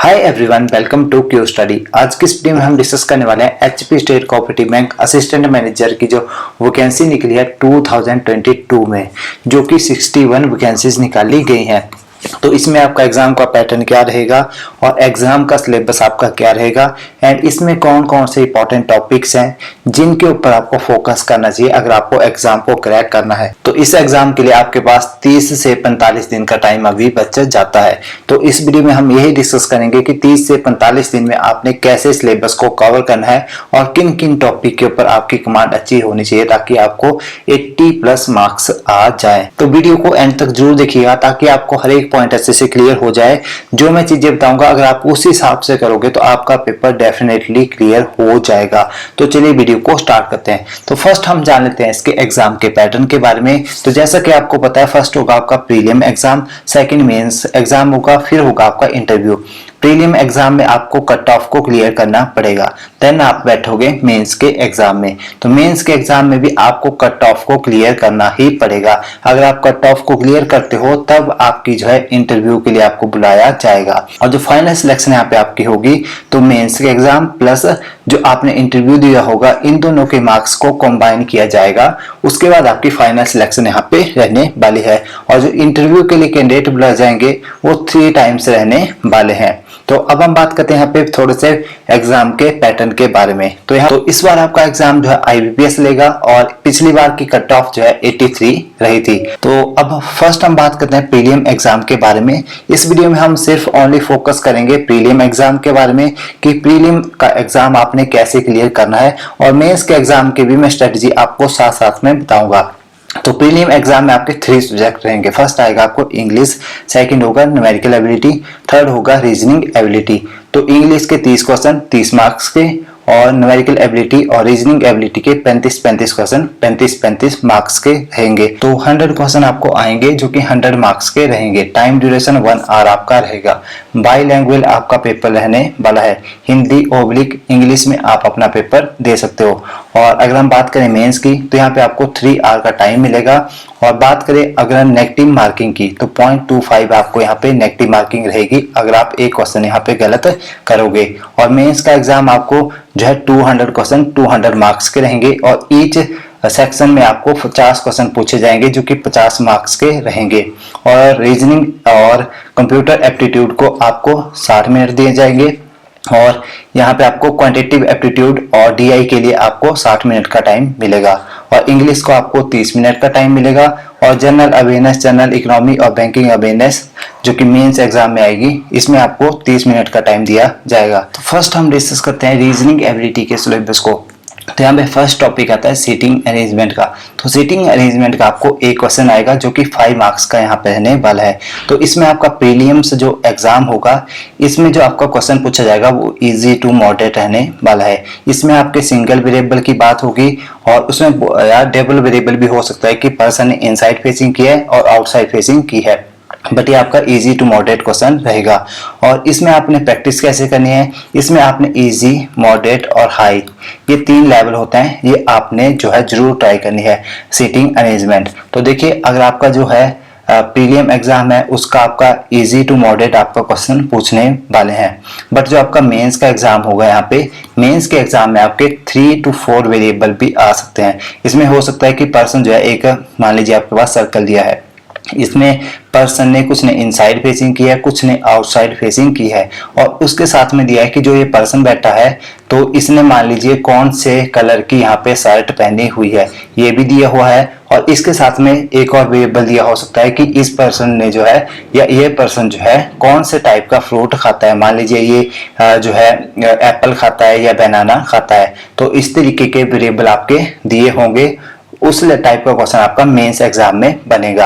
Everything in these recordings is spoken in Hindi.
Hi everyone, welcome to Q study. आज की इस वीडियो में हम डिस्कस करने वाले हैं HP state cooperative bank assistant manager की जो वैकेंसी निकली है 2022 में, जो कि 61 वैकेंसीज निकाली गई हैं। तो इसमें आपका एग्जाम का पैटर्न क्या रहेगा और एग्जाम का सिलेबस आपका क्या रहेगा एंड इसमें कौन कौन से इंपॉर्टेंट टॉपिक्स हैं जिनके ऊपर आपको फोकस करना चाहिए अगर आपको एग्जाम को क्रैक करना है। तो इस एग्जाम के लिए आपके पास 30 से 45 दिन का टाइम अभी बच जाता है। तो इस वीडियो में हम यही डिस्कस करेंगे कि 30 से 45 दिन में आपने कैसे सिलेबस को कवर करना है और किन किन टॉपिक के ऊपर आपकी कमांड अच्छी होनी चाहिए ताकि आपको 80+ मार्क्स आ जाए। तो वीडियो को एंड तक जरूर देखिएगा ताकि आपको हर एक पॉइंट अच्छे से क्लियर हो जाए। जो मैं चीजें बताऊंगा अगर आप उस हिसाब से करोगे तो आपका पेपर डेफिनेटली क्लियर हो जाएगा। तो चलिए वीडियो को स्टार्ट करते हैं। तो फर्स्ट हम जान लेते हैं इसके एग्जाम के पैटर्न के बारे में। तो जैसा कि आपको पता है, फर्स्ट होगा आपका prelim exam, second mains exam होगा, फिर होगा आपका इंटरव्यू। प्रीलिम एग्जाम में आपको कट ऑफ को क्लियर करना पड़ेगा, देन आप बैठोगे मेंस के एग्जाम में। तो मेंस के एग्जाम में भी आपको कट ऑफ को क्लियर करना ही पड़ेगा। अगर आप कट ऑफ को क्लियर करते हो तब आपकी जो है इंटरव्यू के लिए आपको बुलाया जाएगा। और जो फाइनल सिलेक्शन यहाँ पे आपकी होगी तो मेंस के एग्जाम प्लस जो आपने इंटरव्यू दिया होगा, इन दोनों के मार्क्स को कंबाइन किया जाएगा। उसके बाद आपकी फाइनल सिलेक्शन यहाँ पे रहने वाली है। और जो इंटरव्यू के लिए कैंडिडेट बुलाए जाएंगे वो 3 टाइम्स रहने वाले हैं। तो अब हम बात करते हैं यहाँ पे थोड़े से एग्जाम के पैटर्न के बारे में। तो इस बार आपका एग्जाम जो है आईबीपीएस लेगा और पिछली बार की कट ऑफ जो है 83 रही थी। तो अब फर्स्ट हम बात करते हैं प्रीलिम एग्जाम के बारे में। इस वीडियो में हम सिर्फ ओनली फोकस करेंगे प्रीलिम एग्जाम के बारे में कि प्रीलिम का एग्जाम आपने कैसे क्लियर करना है, और मेंस के एग्जाम की भी मैं स्ट्रेटजी आपको साथ साथ में बताऊंगा। तो प्रीलिम एग्जाम में आपके 3 सब्जेक्ट रहेंगे। फर्स्ट आएगा आपको इंग्लिश, सेकंड होगा न्यूमेरिकल एबिलिटी, थर्ड होगा रीजनिंग एबिलिटी। तो इंग्लिश के 30 क्वेश्चन 30 मार्क्स के, और न्यूमेरिकल एबिलिटी और रीजनिंग एबिलिटी के 35 क्वेश्चन 35 मार्क्स के रहेंगे। तो 100 क्वेश्चन आपको आएंगे जो कि 100 मार्क्स के रहेंगे। टाइम ड्यूरेशन 1 आवर आपका रहेगा। बाई लैंग्वेज आपका पेपर रहने वाला है, हिंदी ओब्लिक इंग्लिश में आप अपना पेपर दे सकते हो। और अगर हम बात करें मेंस की तो यहाँ पे आपको 3 आवर का टाइम मिलेगा। और बात करें अगर हम नेगेटिव मार्किंग की तो 0.25 आपको यहाँ पे नेगेटिव मार्किंग रहेगी अगर आप एक क्वेश्चन यहाँ पे गलत करोगे। और मेंस का एग्जाम आपको जो है 200 क्वेश्चन 200 मार्क्स के रहेंगे, और ईच सेक्शन में आपको 50 क्वेश्चन पूछे जाएंगे जो कि 50 मार्क्स के रहेंगे। और रीजनिंग और कंप्यूटर एप्टीट्यूड को आपको 60 मिनट दिए जाएंगे। और यहाँ पे आपको क्वांटिटेटिव एप्टीट्यूड और डीआई के लिए आपको 60 मिनट का टाइम मिलेगा। और इंग्लिश को आपको 30 मिनट का टाइम मिलेगा। और जनरल अवेयरनेस, जनरल इकोनॉमी और बैंकिंग अवेयरनेस जो कि मेंस एग्जाम में आएगी, इसमें आपको 30 मिनट का टाइम दिया जाएगा। तो फर्स्ट हम डिस्कस करते हैं रीजनिंग एबिलिटी के सिलेबस को। तो यहाँ पे फर्स्ट टॉपिक आता है सीटिंग अरेंजमेंट का। तो सीटिंग अरेंजमेंट का आपको एक क्वेश्चन आएगा जो कि 5 मार्क्स का यहाँ पे रहने वाला है। तो इसमें आपका प्रीलिम्स जो एग्जाम होगा, इसमें जो आपका क्वेश्चन पूछा जाएगा वो इजी टू मॉडरेट रहने वाला है। इसमें आपके सिंगल वेरिएबल की बात होगी, और उसमें डबल वेरिएबल भी हो सकता है कि पर्सन ने इनसाइड फेसिंग की है और आउटसाइड फेसिंग की है, बट ये आपका इजी टू मॉडरेट क्वेश्चन रहेगा। और इसमें आपने प्रैक्टिस कैसे करनी है, इसमें आपने इजी, मॉडरेट और हाई, ये 3 लेवल होते हैं, ये आपने जो है जरूर ट्राई करनी है सीटिंग अरेंजमेंट। तो देखिए अगर आपका जो है प्रीलिम एग्जाम है उसका आपका इजी टू मॉडरेट आपका क्वेश्चन पूछने वाले हैं, बट जो आपका मेंस का एग्जाम होगा यहाँ पे मेंस के एग्जाम में आपके 3 to 4 वेरिएबल भी आ सकते हैं। इसमें हो सकता है कि पर्सन जो है एक, मान लीजिए आपके पास सर्कल दिया है, इसमें पर्सन ने कुछ ने इनसाइड फेसिंग की है, कुछ ने आउटसाइड फेसिंग की है, और उसके साथ में दिया है कि जो ये पर्सन बैठा है तो इसने मान लीजिए कौन से कलर की यहाँ पे शर्ट पहनी हुई है, ये भी दिया हुआ है। और इसके साथ में एक और वेरिएबल दिया हो सकता है कि इस पर्सन ने जो है या ये पर्सन जो है कौन से टाइप का फ्रूट खाता है, मान लीजिए ये जो है एप्पल खाता है या बनाना खाता है। तो इस तरीके के वेरिएबल आपके दिए होंगे, उस टाइप का क्वेश्चन आपका मेंस एग्जाम में बनेगा।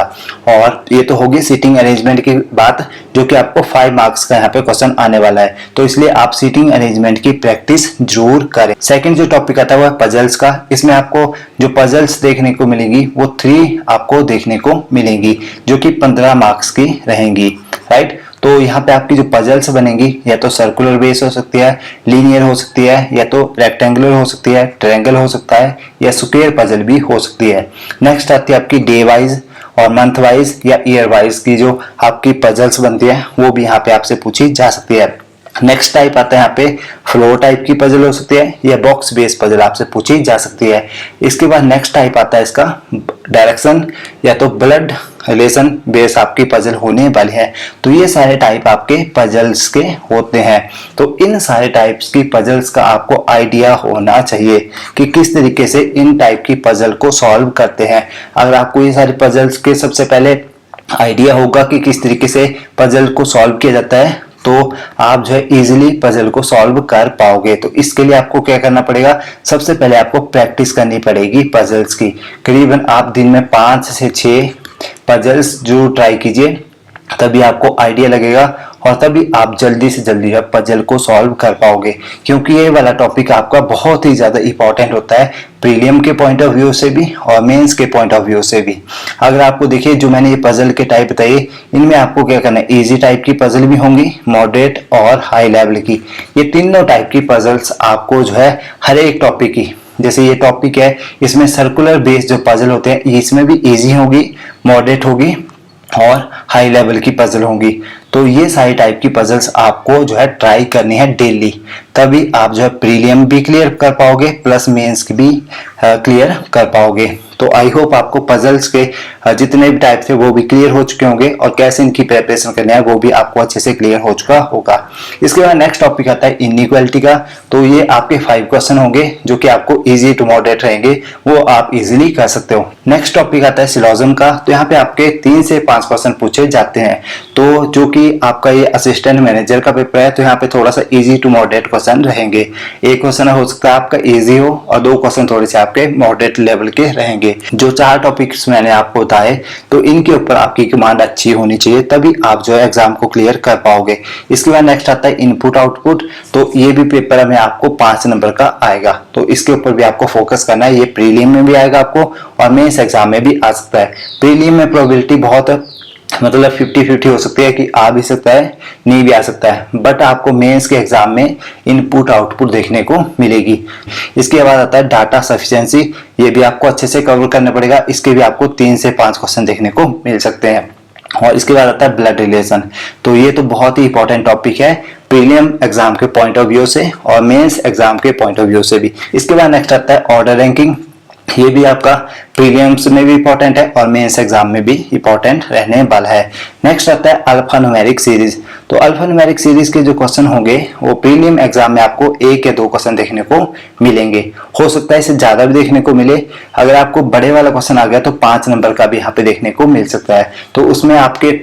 और ये तो होगी सीटिंग अरेंजमेंट की बात, जो कि आपको 5 मार्क्स का यहाँ पे क्वेश्चन आने वाला है। तो इसलिए आप सीटिंग अरेंजमेंट की प्रैक्टिस जरूर करें। सेकंड जो टॉपिक आता है वो है पजल्स का। इसमें आपको जो पजल्स देखने को मिलेंगी वो 3 आपको देखने को मिलेंगी जो कि 15 मार्क्स की रहेंगी, राइट। तो यहाँ पे आपकी जो पजल्स बनेंगी या तो सर्कुलर बेस हो सकती है, लीनियर हो सकती है, या तो रेक्टेंगुलर हो सकती है, ट्रायंगल हो सकता है, या स्क्वायर पजल भी हो सकती है। नेक्स्ट आती है आपकी डे वाइज और मंथ वाइज या ईयर वाइज की जो आपकी पजल्स बनती है वो भी यहाँ पे आपसे पूछी जा सकती है। नेक्स्ट टाइप आता है यहाँ पे फ्लोर टाइप की पजल हो सकती है या बॉक्स बेस पजल आपसे पूछी जा सकती है। इसके बाद नेक्स्ट टाइप आता है इसका डायरेक्शन या तो ब्लड रिलेशन बेस आपकी पजल होने वाली है। तो ये सारे टाइप आपके पजल्स के होते हैं। तो इन सारे टाइप्स की पजल्स का आपको आइडिया होना चाहिए कि किस तरीके से इन टाइप की पजल को सॉल्व करते हैं। अगर आपको ये सारे पजल्स के सबसे पहले आइडिया होगा कि किस तरीके से पजल को सॉल्व किया जाता है तो आप जो है इजीली पजल को सॉल्व कर पाओगे। तो इसके लिए आपको क्या करना पड़ेगा, सबसे पहले आपको प्रैक्टिस करनी पड़ेगी पजल्स की। करीबन आप दिन में 5 से 6 पजल्स जो ट्राई कीजिए, तभी आपको आइडिया लगेगा और तभी आप जल्दी से जल्दी पजल को सॉल्व कर पाओगे। क्योंकि ये वाला टॉपिक आपका बहुत ही ज्यादा इंपॉर्टेंट होता है प्रीलियम के पॉइंट ऑफ व्यू से भी और मेंस के पॉइंट ऑफ व्यू से भी। अगर आपको देखिए जो मैंने ये पजल के टाइप बताए, इनमें आपको क्या करना है, इजी टाइप की पजल भी होंगी, मॉडरेट और हाई लेवल की। ये तीनों टाइप की पजल्स आपको जो है हर एक टॉपिक की, जैसे ये टॉपिक है इसमें सर्कुलर बेस जो पजल होते हैं इसमें भी इजी होगी, मॉडरेट होगी और हाई लेवल की पजल होंगी। तो ये सारी टाइप की पजल्स आपको जो है ट्राई करनी है डेली, तभी आप जो है प्रीलियम भी क्लियर कर पाओगे प्लस मेंस की भी क्लियर कर पाओगे। तो आई होप आपको पजल्स के जितने भी टाइप थे वो भी क्लियर हो चुके होंगे और कैसे इनकी प्रिपरेशन करनी है वो भी आपको अच्छे से क्लियर हो चुका होगा। इसके बाद नेक्स्ट टॉपिक आता है इनइक्वालिटी का। तो ये आपके 5 क्वेश्चन होंगे जो कि आपको इजी टू मॉडरेट रहेंगे, वो आप इजीली कर सकते हो। नेक्स्ट टॉपिक आता है सिलोजिज्म का। तो यहाँ पे आपके 3 से 5 क्वेश्चन पूछे जाते हैं। तो जो कि आपका ये असिस्टेंट मैनेजर का पेपर है तो यहाँ पे थोड़ा सा इजी टू मॉडरेट क्वेश्चन रहेंगे। एक क्वेश्चन हो सकता है आपका इजी हो और 2 क्वेश्चन थोड़े से आपके मॉडरेट लेवल के रहेंगे। जो 4 टॉपिक्स मैंने आपको बताए तो इनके ऊपर आपकी कमांड अच्छी होनी चाहिए, तभी आप जो है एग्जाम को क्लियर कर पाओगे। इसके बाद नेक्स्ट आता है इनपुट आउटपुट। तो ये भी पेपर में आपको 5 नंबर का आएगा, तो इसके ऊपर भी आपको फोकस करना है। ये प्रीलिम में भी आएगा आपको और मेंस एग्जाम में भी आ सकता है। प्रीलिम में प्रोबेबिलिटी बहुत मतलब 50-50 हो सकती है कि आ भी सकता है नहीं भी आ सकता है, बट आपको मेंस के एग्जाम में इनपुट आउटपुट देखने को मिलेगी। इसके बाद आता है डाटा सफिशिएंसी। ये भी आपको अच्छे से कवर करना पड़ेगा, इसके भी आपको 3 से 5 क्वेश्चन देखने को मिल सकते हैं। और इसके बाद आता है ब्लड रिलेशन। तो ये तो बहुत ही इंपॉर्टेंट टॉपिक है प्रीलियम एग्जाम के पॉइंट ऑफ व्यू से और मेंस एग्जाम के पॉइंट ऑफ व्यू से भी। इसके बाद नेक्स्ट आता है ऑर्डर रैंकिंग। ये भी आपका प्रीलियम्स में भी इंपॉर्टेंट है और मेंस एग्जाम में भी इंपॉर्टेंट रहने वाला है। नेक्स्ट आता है अल्फा न्यूमेरिक सीरीज। तो अल्फा न्यूमेरिक सीरीज के जो क्वेश्चन होंगे वो प्रीलियम एग्जाम में आपको 1 या 2 क्वेश्चन देखने को मिलेंगे। हो सकता है इससे ज्यादा भी देखने को मिले। अगर आपको बड़े वाला क्वेश्चन आ गया तो 5 नंबर का भी यहाँ पे देखने को मिल सकता है। तो उसमें आपके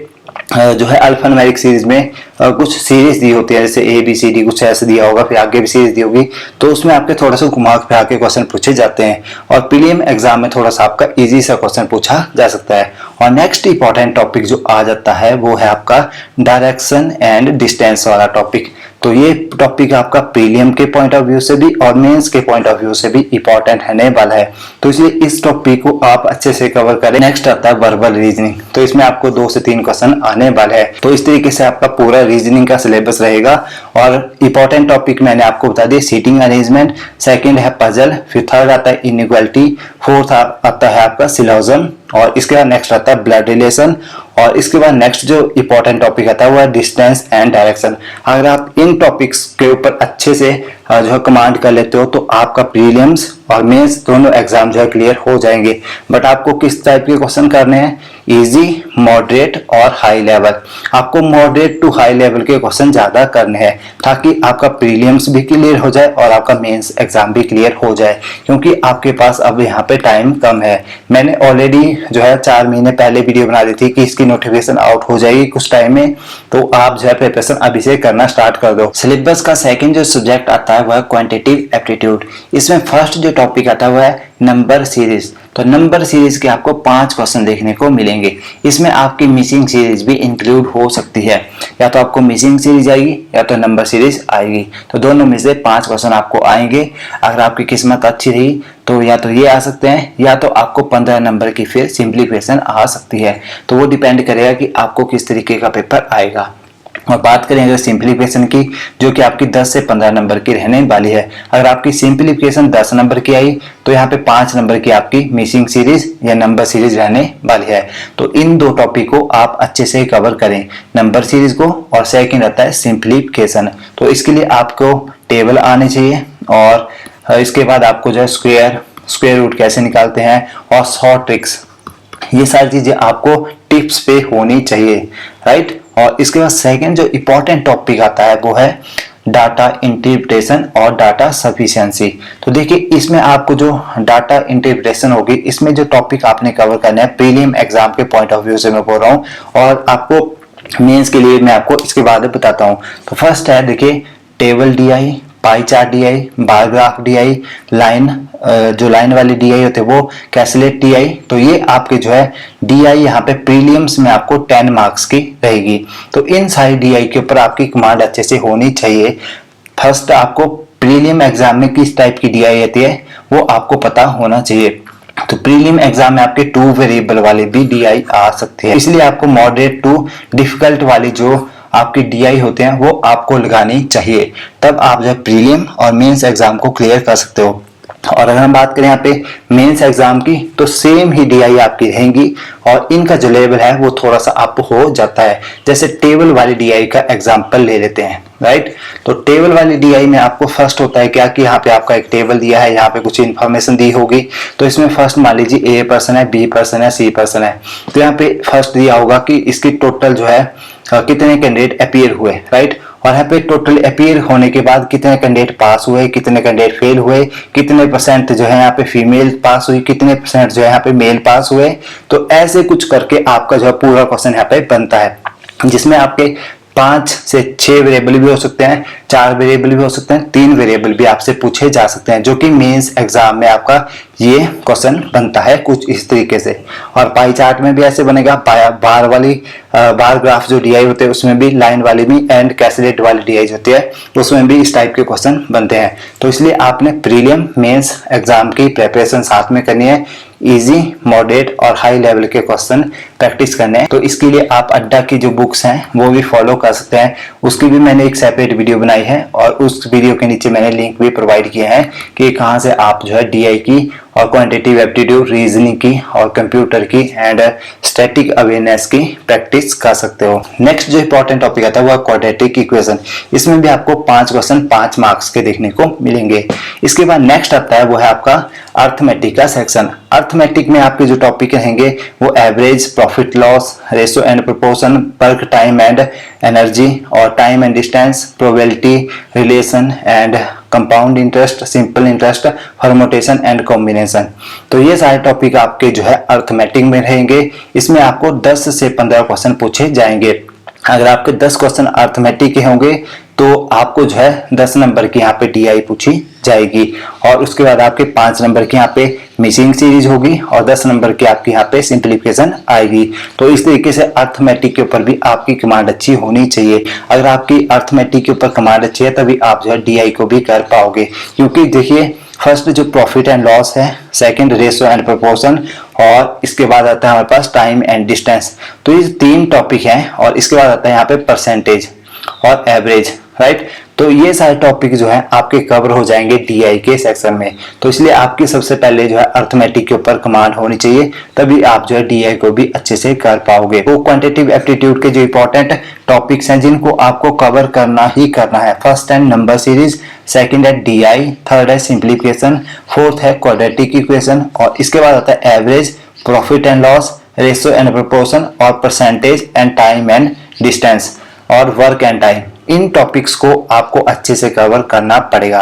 जो है अल्फा न्यूमेरिक सीरीज में कुछ सीरीज दी होती है, जैसे ABCD कुछ ऐसे दिया होगा, फिर आगे भी सीरीज दी होगी। तो उसमें आपके थोड़ा सा घुमा फिरा के क्वेश्चन पूछे जाते हैं और प्रीलियम एग्जाम में थोड़ा सा आपका इजी सा क्वेश्चन पूछा जा सकता है। और नेक्स्ट इंपॉर्टेंट टॉपिक जो आ जाता है वो है आपका डायरेक्शन एंड डिस्टेंस वाला टॉपिक। तो ये टॉपिक आपका प्रीलियम के पॉइंट ऑफ व्यू से भी और मेंस के पॉइंट ऑफ व्यू से भी इंपॉर्टेंट रहने वाला है। तो इसलिए इस टॉपिक को आप अच्छे से कवर करें। नेक्स्ट आता है वर्बल रीजनिंग। तो इसमें आपको 2 से 3 क्वेश्चन आने वाले हैं। तो इस तरीके से आपका पूरा रीजनिंग का सिलेबस रहेगा। और इंपॉर्टेंट टॉपिक मैंने आपको बता दिया, सीटिंग अरेंजमेंट, सेकंड है पजल, फिर थर्ड आता है इनइक्वालिटी, फोर्थ आता है आपका सिलोजिज्म और इसके बाद नेक्स्ट आता है ब्लड रिलेशन और इसके बाद नेक्स्ट जो इंपॉर्टेंट टॉपिक आता है वो है डिस्टेंस एंड डायरेक्शन। अगर आप इन टॉपिक्स के ऊपर अच्छे से जो है कमांड कर लेते हो तो आपका प्रीलिम्स और मेंस दोनों एग्जाम जो है क्लियर हो जाएंगे। बट आपको किस टाइप के क्वेश्चन करने हैं, इजी, मॉडरेट और हाई लेवल। आपको मॉडरेट टू हाई लेवल के क्वेश्चन ज्यादा करने हैं ताकि आपका प्रीलिम्स भी क्लियर हो जाए और आपका मेंस एग्जाम भी क्लियर हो जाए, क्योंकि आपके पास अब यहाँ पे टाइम कम है। मैंने ऑलरेडी जो है 4 महीने पहले वीडियो बना दी थी कि इसकी नोटिफिकेशन आउट हो जाएगी कुछ टाइम में, तो आप जो है प्रिपरेशन अभी से करना स्टार्ट कर दो। सिलेबस का सेकंड जो सब्जेक्ट आता है वह है क्वांटिटेटिव एप्टीट्यूड। इसमें फर्स्ट जो टॉपिक आता है वह है नंबर सीरीज। तो नंबर सीरीज के आपको 5 क्वेश्चन देखने को मिलेंगे। इसमें आपकी मिसिंग सीरीज भी इंक्लूड हो सकती है, या तो आपको मिसिंग सीरीज आएगी या तो नंबर सीरीज आएगी। तो दोनों में से 5 क्वेश्चन आपको आएंगे। अगर आपकी किस्मत अच्छी रही तो या तो ये आ सकते हैं या तो आपको 15 नंबर की फिर सिंप्लीफिकेशन आ सकती है। तो वो डिपेंड करेगा कि आपको किस तरीके का पेपर आएगा। और बात करें अगर सिंप्लीफिकेशन की, जो कि आपकी 10 से 15 नंबर की रहने वाली है। अगर आपकी सिंप्लीफिकेशन 10 नंबर की आई तो यहाँ पे 5 नंबर की आपकी मिसिंग सीरीज या नंबर सीरीज रहने वाली है। तो इन दो टॉपिक को आप अच्छे से कवर करें, नंबर सीरीज को, और सेकंड आता है सिंप्लीफिकेशन। तो इसके लिए आपको टेबल आने चाहिए, और इसके बाद आपको जो है स्क्वायर रूट कैसे निकालते हैं और शॉर्ट ट्रिक्स, ये सारी चीजें आपको टिप्स पे होनी चाहिए, राइट। और इसके बाद सेकंड जो इंपॉर्टेंट टॉपिक आता है वो है डाटा इंटरप्रिटेशन और डाटा सफिशिएंसी। तो देखिए इसमें आपको जो डाटा इंटरप्रिटेशन होगी, इसमें जो टॉपिक आपने कवर करना है प्रीलिम एग्जाम के पॉइंट ऑफ व्यू से मैं बोल रहा हूँ, और आपको मेंस के लिए मैं आपको इसके बाद बताता हूँ। तो फर्स्ट है देखिए table DI, pie chart DI, bar graph DI, line जो लाइन वाली डीआई होते हैं वो कैलकुलेट डीआई। तो ये आपके जो है डीआई यहाँ पे प्रीलिम्स में आपको 10 मार्क्स की रहेगी। तो इन सारी डीआई के ऊपर आपकी कमांड अच्छे से होनी चाहिए। फर्स्ट आपको प्रीलिम एग्जाम में किस टाइप की डीआई आती है वो आपको पता होना चाहिए। तो प्रीलिम एग्जाम में आपके 2 वेरिएबल वाले भी डीआई आ सकते हैं, इसलिए आपको मॉडरेट टू डिफिकल्ट वाली जो आपकी डीआई होते हैं वो आपको लगानी चाहिए, तब आप जब प्रीलिम और मेंस एग्जाम को क्लियर कर सकते हो। और अगर हम बात करें यहाँ पे मेंस एग्जाम की, तो सेम ही डीआई आपकी रहेंगी, और इनका जो लेवल है वो थोड़ा सा अप हो जाता है। जैसे टेबल वाली डीआई का एग्जांपल ले लेते हैं, राइट। तो टेबल वाली डीआई में आपको फर्स्ट होता है क्या कि यहाँ पे आपका एक टेबल दिया है, यहाँ पे कुछ इन्फॉर्मेशन दी होगी। तो इसमें फर्स्ट मान लीजिए ए पर्सन है, बी पर्सन है, सी पर्सन है। तो यहाँ पे फर्स्ट दिया होगा कि इसकी टोटल जो है कितने कैंडिडेट अपीयर हुए, राइट। और यहाँ पे टोटल अपीयर होने के बाद कितने कैंडिडेट पास हुए, कितने कैंडिडेट फेल हुए, कितने परसेंट जो है यहाँ पे फीमेल पास हुई, कितने परसेंट जो है यहाँ पे मेल पास हुए। तो ऐसे कुछ करके आपका जो है पूरा क्वेश्चन यहाँ पे बनता है, जिसमें आपके 5 से 6 वेरिएबल भी हो सकते हैं, 4 वेरिएबल भी हो सकते हैं, 3 वेरिएबल भी आपसे पूछे जा सकते हैं, जो कि मेंस एग्जाम में आपका ये क्वेश्चन बनता है कुछ इस तरीके से। और पाई चार्ट में भी ऐसे बनेगा, बार वाली बार ग्राफ जो डीआई होते हैं उसमें भी, लाइन वाली भी, एंड कैलकुलेट वाली डीआई होती है उसमें भी इस टाइप के क्वेश्चन बनते हैं। तो इसलिए आपने प्रीलिम मेंस एग्जाम की प्रिपरेशन साथ में करनी है, इजी, मॉडरेट और हाई लेवल के क्वेश्चन प्रैक्टिस करने हैं। तो इसके लिए आप अड्डा की जो बुक्स हैं वो भी फॉलो कर सकते हैं, उसकी भी मैंने एक सेपरेट वीडियो बनाई है, और उस वीडियो के नीचे मैंने लिंक भी प्रोवाइड किए हैं कि कहां से आप जो है डीआई की और क्वांटिटेटिव एप्टीट्यूड, रीजनिंग की और कंप्यूटर की एंड स्टैटिक अवेयरनेस की प्रैक्टिस कर सकते हो। नेक्स्ट जो इंपॉर्टेंट टॉपिक आता है वो है क्वाड्रेटिक इक्वेशन। इसमें भी आपको 5 क्वेश्चन 5 मार्क्स के देखने को मिलेंगे। इसके बाद नेक्स्ट आता है वो है आपका अर्थमेटिक का सेक्शन। अर्थमेटिक में आपके जो टॉपिक रहेंगे वो average, profit loss, ratio and proportion, work time and energy, और time and distance, probability, relation and compound interest, simple interest, permutation and combination. तो ये सारे टॉपिक आपके जो है अर्थमेटिक में रहेंगे। इसमें आपको 10 से 15 क्वेश्चन पूछे जाएंगे। अगर आपके 10 क्वेश्चन अर्थमेटिक के होंगे तो आपको जो है 10 नंबर की यहाँ पे डीआई पूछी जाएगी, और उसके बाद आपके 5 नंबर की यहाँ पे मिसिंग सीरीज होगी, और 10 नंबर की आपकी यहाँ पे सिंप्लीफिकेशन आएगी। तो इस तरीके से अर्थमेटिक के ऊपर भी आपकी कमांड अच्छी होनी चाहिए। अगर आपकी अर्थमेटिक के ऊपर कमांड अच्छी है तभी आप जो है डीआई को भी कर पाओगे, क्योंकि देखिए फर्स्ट जो प्रॉफिट एंड लॉस है, सेकंड रेशियो एंड प्रोपोर्शन, और इसके बाद आता है हमारे पास टाइम एंड डिस्टेंस। तो ये 3 टॉपिक हैं, और इसके बाद आता है यहाँ पे परसेंटेज और एवरेज, राइट। तो ये सारे टॉपिक जो है आपके कवर हो जाएंगे डीआई के सेक्शन में। तो इसलिए आपकी सबसे पहले जो है अर्थमेटिक के ऊपर कमांड होनी चाहिए, तभी आप जो है डीआई को भी अच्छे से कर पाओगे। वो क्वांटिटेटिव एप्टीट्यूड के जो इंपॉर्टेंट टॉपिक्स हैं जिनको आपको कवर करना ही करना है। फर्स्ट है नंबर सीरीज, सेकंड है डीआई, थर्ड है सिंप्लीफिकेशन, फोर्थ है क्वाड्रेटिक इक्वेशन, और इसके बाद आता है average, profit and loss, ratio and proportion, और percentage and time and distance, और वर्क एंड टाइम। इन टॉपिक्स को आपको अच्छे से कवर करना पड़ेगा,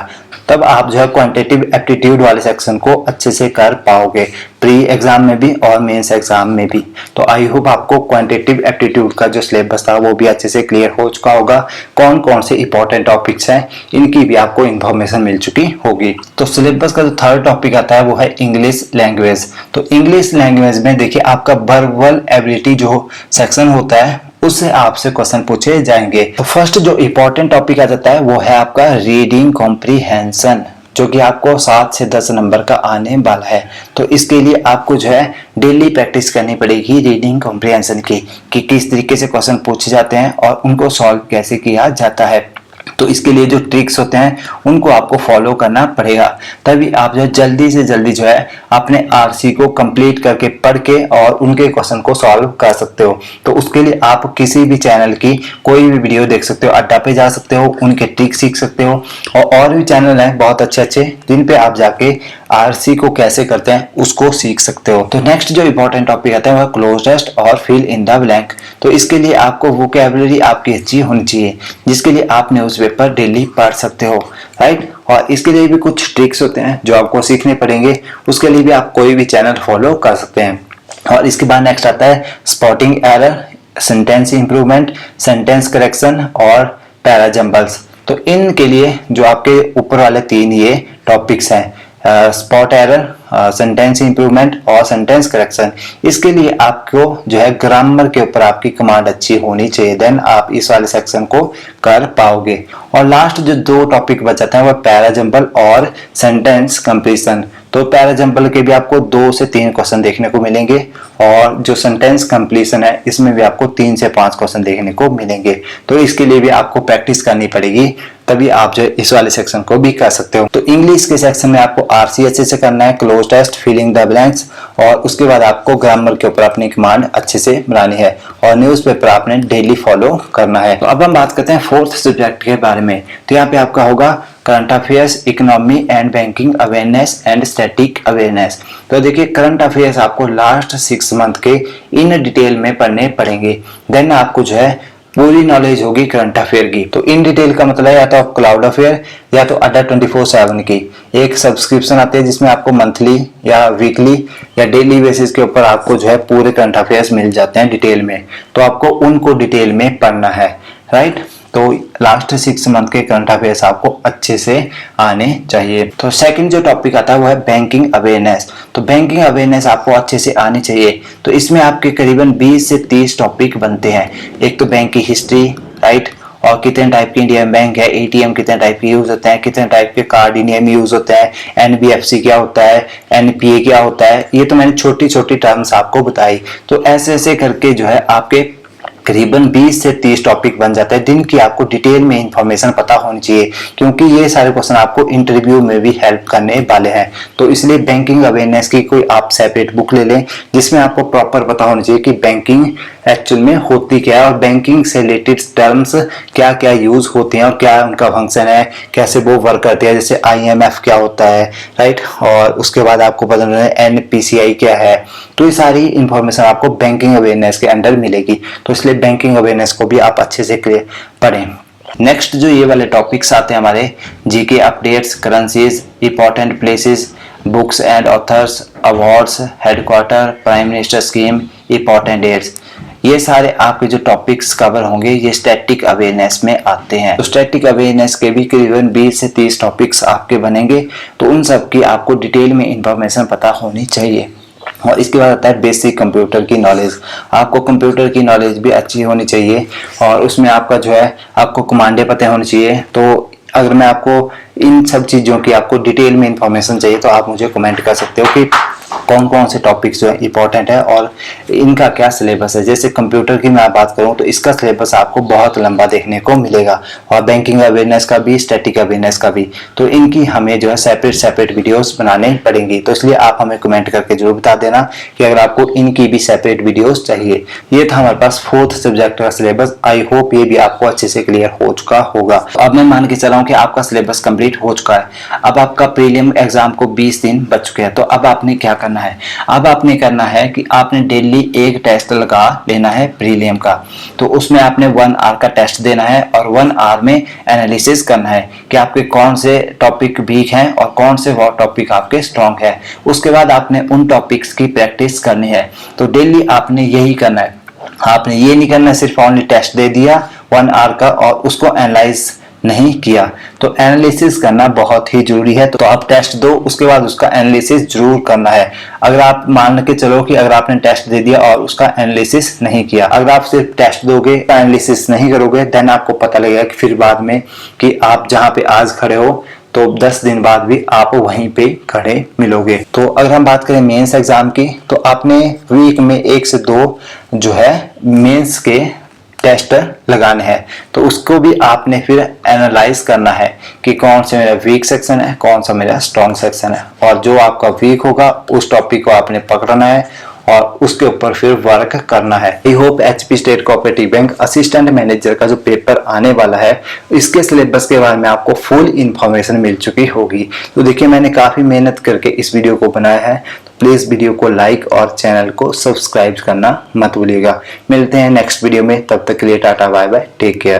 तब आप जो है क्वांटिटेटिव एप्टीट्यूड वाले सेक्शन को अच्छे से कर पाओगे, प्री एग्जाम में भी और मेंस एग्जाम में भी। तो आई होप आपको क्वांटिटेटिव एप्टीट्यूड का जो सिलेबस था वो भी अच्छे से क्लियर हो चुका होगा। कौन कौन से इंपॉर्टेंट टॉपिक्स हैं इनकी भी आपको इन्फॉर्मेशन मिल चुकी होगी। तो सिलेबस का जो थर्ड टॉपिक आता है वो है इंग्लिश लैंग्वेज। तो इंग्लिश लैंग्वेज में देखिए आपका वर्बल एबिलिटी जो सेक्शन होता है उससे आपसे क्वेश्चन पूछे जाएंगे। तो फर्स्ट जो इंपॉर्टेंट टॉपिक आ जाता है वो है आपका रीडिंग कॉम्प्रीहेंशन। जो कि आपको 7 से 10 नंबर का आने वाला है। तो इसके लिए आपको जो है डेली प्रैक्टिस करनी पड़ेगी रीडिंग कॉम्प्रिहेंशन की, कि किस तरीके से क्वेश्चन पूछे जाते हैं और उनको सॉल्व कैसे किया जाता है। तो इसके लिए जो ट्रिक्स होते हैं उनको आपको फॉलो करना पड़ेगा, तभी आप जो है जल्दी से जल्दी जो है अपने आरसी को कंप्लीट करके पढ़ के और उनके क्वेश्चन को सॉल्व कर सकते हो। तो उसके लिए आप किसी भी चैनल की कोई भी वीडियो देख सकते हो, अड्डा पे जा सकते हो, उनके ट्रिक सीख सकते हो, और भी चैनल हैं बहुत अच्छे अच्छे जिन पे आप जाके आरसी को कैसे करते हैं उसको सीख सकते हो। तो नेक्स्ट जो इंपॉर्टेंट टॉपिक आता है वह क्लोज टेस्ट और फिल इन द ब्लैंक। तो इसके लिए आपको वोकैबुलरी आपकी अच्छी होनी चाहिए, जिसके लिए आप न्यूज़पेपर डेली पढ़ सकते हो, राइट। और इसके लिए भी कुछ ट्रिक्स होते हैं जो आपको सीखने पड़ेंगे, उसके लिए भी आप कोई भी चैनल फॉलो कर सकते हैं। और इसके बाद नेक्स्ट आता है spotting error, sentence improvement, sentence correction और पैरा जंबल्स। तो इनके लिए जो आपके ऊपर वाले 3 ये टॉपिक्स हैं, स्पॉट एरर, सेंटेंस इंप्रूवमेंट और सेंटेंस करेक्शन, इसके लिए आपको जो है ग्रामर के ऊपर आपकी कमांड अच्छी होनी चाहिए, देन आप इस वाले सेक्शन को कर पाओगे। और लास्ट जो 2 टॉपिक बचाते हैं वह पैरा जंबल और सेंटेंस कंप्लीशन। तो पैरा जंबल के भी आपको 2 से 3 क्वेश्चन देखने को मिलेंगे, और जो सेंटेंस कंप्लीशन है इसमें भी आपको 3 से 5 क्वेश्चन देखने को मिलेंगे। तो इसके लिए भी आपको प्रैक्टिस करनी पड़ेगी, तभी आप जो इस वाले सेक्शन को भी कर सकते हो। तो इंग्लिश के सेक्शन में आपको आरसी अच्छे से करना है, cloze test, filling the blanks, और उसके बाद आपको ग्रामर के ऊपर अपनी कमांड अच्छे से बनानी है, और न्यूज़पेपर आपने डेली फॉलो करना है। तो अब हम बात करते हैं 4th सब्जेक्ट के बारे में। तो यहाँ पे आपका होगा current affairs, economy and banking awareness and static awareness. तो देखिए करंट अफेयर्स आपको लास्ट 6 मंथ के इन डिटेल में पढ़ने पड़ेंगे, देन आपको जो है पूरी नॉलेज होगी करंट अफेयर की। तो इन डिटेल का मतलब है या तो क्लाउड अफेयर या तो अड्डा 24/7 की एक सब्सक्रिप्शन आती है, जिसमें आपको मंथली या वीकली या डेली बेसिस के ऊपर आपको जो है पूरे करंट अफेयर्स मिल जाते हैं डिटेल में। तो आपको उनको डिटेल में पढ़ना है, राइट। तो लास्ट 6 मंथ के करंट अफेयर्स आपको अच्छे से आने चाहिए। तो सेकंड जो टॉपिक आता है वो है बैंकिंग अवेयरनेस। तो बैंकिंग अवेयरनेस आपको अच्छे से आनी चाहिए। तो इसमें आपके करीबन 20 से 30 टॉपिक बनते हैं। एक तो बैंक की हिस्ट्री, राइट, और कितने टाइप के इंडियन बैंक है, एटीएम कितने टाइप के यूज होते हैं, कितने टाइप के कार्ड इंडिया में यूज होते हैं, एनबीएफसी क्या होता है, एनपीए क्या होता है, ये तो मैंने छोटी छोटी टर्म्स आपको बताई। तो ऐसे ऐसे करके जो है आपके करीबन 20 से 30 टॉपिक बन जाता है जिनकी आपको डिटेल में इंफॉर्मेशन पता होनी चाहिए, क्योंकि ये सारे क्वेश्चन आपको इंटरव्यू में भी हेल्प करने वाले हैं। तो इसलिए बैंकिंग अवेयरनेस की कोई आप सेपरेट बुक ले लें, जिसमें आपको प्रॉपर पता होना चाहिए कि बैंकिंग एक्चुअल में होती क्या है और बैंकिंग से रिलेटेड टर्म्स क्या क्या यूज होती हैं और क्या उनका फंक्शन है, कैसे वो वर्क करती है, जैसे आईएमएफ क्या होता है, राइट। और उसके बाद आपको पता चलना है एनपीसीआई क्या है। तो ये सारी इंफॉर्मेशन आपको बैंकिंग अवेयरनेस के अंडर मिलेगी। तो इसलिए बैंकिंग अवेयरनेस को भी आप अच्छे से पढ़ें। नेक्स्ट जो ये वाले टॉपिक्स आते हैं हमारे, GK updates, currencies, important places, books and authors, awards, headquarter, prime minister scheme, important dates, ये सारे आपके जो टॉपिक्स कवर होंगे ये स्टैटिक अवेयरनेस में आते हैं। तो स्टैटिक अवेयरनेस के भी करीबन 20 से 30 टॉपिक्स आपके बनेंगे। तो उन सब की आपको डिटेल में इंफॉर्मेशन पता होनी चाहिए। और इसके बाद आता है बेसिक कंप्यूटर की नॉलेज। आपको कंप्यूटर की नॉलेज भी अच्छी होनी चाहिए, और उसमें आपका जो है आपको कमांडें पता होनी चाहिए। तो अगर मैं आपको इन सब चीज़ों की आपको डिटेल में इंफॉर्मेशन चाहिए तो आप मुझे कमेंट कर सकते हो कि कौन कौन से टॉपिक्स जो है इंपॉर्टेंट है और इनका क्या सिलेबस है। जैसे कंप्यूटर की मैं बात करूं तो इसका सिलेबस आपको बहुत लंबा देखने को मिलेगा, और बैंकिंग अवेयरनेस का भी, स्टैटिक अवेयरनेस का भी। तो इनकी हमें जो है सेपरेट वीडियोस बनाने पड़ेंगी। तो इसलिए आप हमें कमेंट करके जरूर बता देना कि अगर आपको इनकी भी सेपरेट वीडियोस चाहिए। ये था हमारे पास 4th सब्जेक्ट का सिलेबस। आई होप ये भी आपको अच्छे से क्लियर हो चुका होगा। अब मैं मान के चला हूँ कि आपका सिलेबस कंप्लीट हो चुका है। अब आपका प्रीलिम एग्जाम को 20 दिन बच चुके हैं। तो अब आपने क्या करना है, अब आपने करना है कि आपने डेली एक टेस्ट लगा लेना है प्रीलिम का। तो उसमें आपने 1 आवर का टेस्ट देना है और 1 आवर में एनालिसिस करना है कि आपके कौन से टॉपिक वीक हैं और कौन से वो टॉपिक आपके स्ट्रॉन्ग है। उसके बाद आपने उन टॉपिक्स की प्रैक्टिस करनी है। तो डेली आपने यही करना है। आपने ये नहीं करना सिर्फ ओनली टेस्ट दे दिया 1 आवर का और उसको एनालाइज नहीं किया। तो एनालिसिस करना बहुत ही जरूरी है। तो आप टेस्ट दो, उसके बाद उसका एनालिसिस जरूर करना है। अगर आप मान के चलो कि अगर आपने टेस्ट दे दिया और उसका एनालिसिस नहीं किया, अगर आप सिर्फ टेस्ट दोगे, एनालिसिस नहीं करोगे, देन आपको पता लगेगा कि फिर बाद में कि आप जहां पे आज खड़े हो तो 10 दिन बाद भी आप वहीं पे खड़े मिलोगे। तो अगर हम बात करें मेंस एग्जाम की, तो आपने वीक में 1 से 2 जो है मेंस के टेस्ट लगाने हैं। तो उसको भी आपने फिर एनालाइज करना है कि कौन सा मेरा वीक सेक्शन है, कौन सा मेरा स्ट्रॉन्ग सेक्शन है, और जो आपका वीक होगा उस टॉपिक को आपने पकड़ना है और उसके ऊपर फिर वर्क करना है। I hope HP state cooperative bank assistant manager का जो पेपर आने वाला है इसके सिलेबस के बारे में आपको फुल इंफॉर्मेशन मिल चुकी होगी। तो देखिए, मैंने काफी मेहनत करके इस वीडियो को बनाया है, तो प्लीज वीडियो को लाइक और चैनल को सब्सक्राइब करना मत भूलिएगा। मिलते हैं नेक्स्ट वीडियो में, तब तक के लिए ta-ta bye bye, take care.